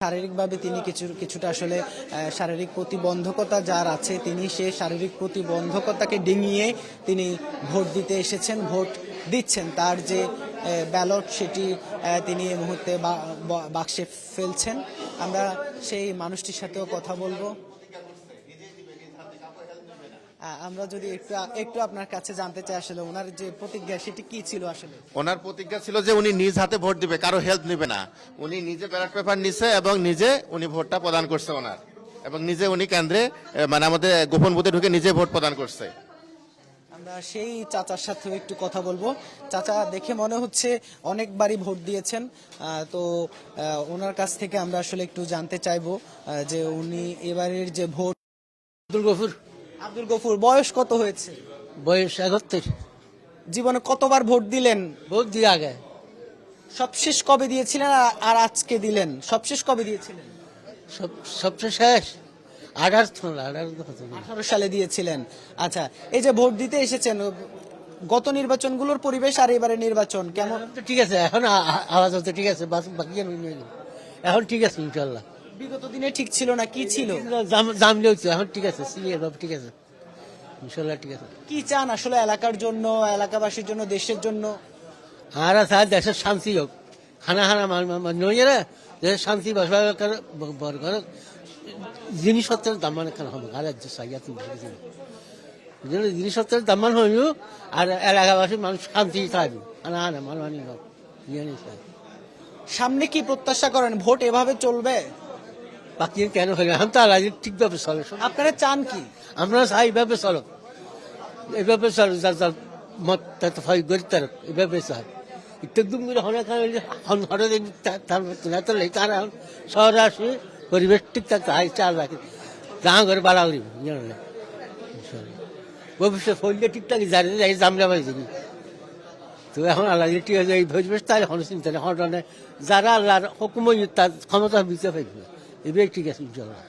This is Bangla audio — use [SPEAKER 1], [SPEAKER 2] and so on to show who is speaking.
[SPEAKER 1] শারীরিকভাবে তিনি কিছুটা আসলে শারীরিক প্রতিবন্ধকতা যার আছে, তিনি সে শারীরিক প্রতিবন্ধকতাকে ডিঙিয়ে তিনি ভোট দিতে এসেছেন, ভোট দিচ্ছেন। তার যে ব্যালট সেটি তিনি এই মুহূর্তে বাক্সে ফেলছেন। আমরা সেই মানুষটির সাথেও কথা বলবো। আমরা যদি একটু আপনার কাছে জানতে চাই, আসলে ওনার যে প্রতিজ্ঞা সেটি কি ছিল? আসলে
[SPEAKER 2] ওনার প্রতিজ্ঞা ছিল যে উনি নিজ হাতে ভোট দিবে, কারো হেল্প নেবে না। উনি নিজে ব্যালট পেপার নিছে এবং নিজে উনি ভোটটা প্রদান করছে ওনার, এবং নিজে উনি কেন্দ্রে মানে আমাদের গোপন বুথে ঢুকে নিজে ভোট প্রদান করছে।
[SPEAKER 1] আমরা সেই চাচার সাথেও একটু কথা বলবো। চাচা, দেখে মনে হচ্ছে অনেকবারই ভোট দিয়েছেন, তো ওনার কাছ থেকে আমরা আসলে একটু জানতে চাইবো যে উনি এবারের যে ভোট। আব্দুল গফুর, বয়স কত হয়েছে?
[SPEAKER 3] বয়স 71।
[SPEAKER 1] জীবনে কতবার ভোট দিলেন?
[SPEAKER 3] ভোট দিয়ে আগে
[SPEAKER 1] সবশেষ কবে দিয়েছিলেন আর আজকে দিলেন? সবশেষ কবে দিয়েছিলেন?
[SPEAKER 3] সবচেয়ে শেষ 18
[SPEAKER 1] 18 সালে দিয়েছিলেন। আচ্ছা, এই যে ভোট দিতে এসেছেন, গত নির্বাচনগুলোর পরিবেশ আর এবারে নির্বাচন কেমন?
[SPEAKER 3] ঠিক আছে, এখন আওয়াজ হচ্ছে ঠিক আছে, বাকি এখন ঠিক আছে ইনশাল্লাহ।
[SPEAKER 1] বিগত দিনে ঠিক ছিল না, কি ছিল?
[SPEAKER 3] জামলেও এখন ঠিক আছে, সিনিয়র বাবু ঠিক আছে ইনশাল্লাহ, ঠিক আছে।
[SPEAKER 1] কি চান আসলে এলাকার জন্য, এলাকাবাসীর জন্য, দেশের জন্য?
[SPEAKER 3] আর স্যার দেশের শান্তি হোক, খানা নইরা দেশের শান্তি বসবাস বড় করে, জিনিসপত্রের দাম মানে কেন হবে আর জিনিসপত্রের দাম মান হইল, আর এলাকাবাসীর মানুষ শান্তি থাকবে, খানা মানমানি হোক।
[SPEAKER 1] সামনে কি প্রত্যাশা করেন? ভোট এভাবে চলবে?
[SPEAKER 3] বাকি কেন হইল, এখন তো আলাদা ঠিকভাবে চলে।
[SPEAKER 1] আপনারা চান কি?
[SPEAKER 3] আমরা চাই এইভাবে চলো, এইভাবে চলো, যার যার মত গরিব তার এইভাবে চাই। একদম শহরে আসি পরিবেশ ঠিক থাকতে হয়, চাল রাখি গাঁ ঘরে বাড়া করি ভবিষ্যৎ ফললে ঠিকঠাক যাই জামলা পাইছি। তো এখন আল্লাহ ঠিক আছে, এই পরিবেশ তার এখন চিন্তা নেই, যারা আল্লাহর হুকুম তার ক্ষমতা বিচার পাইবে, এবার ঠিক আছে ইনশাল্লাহ।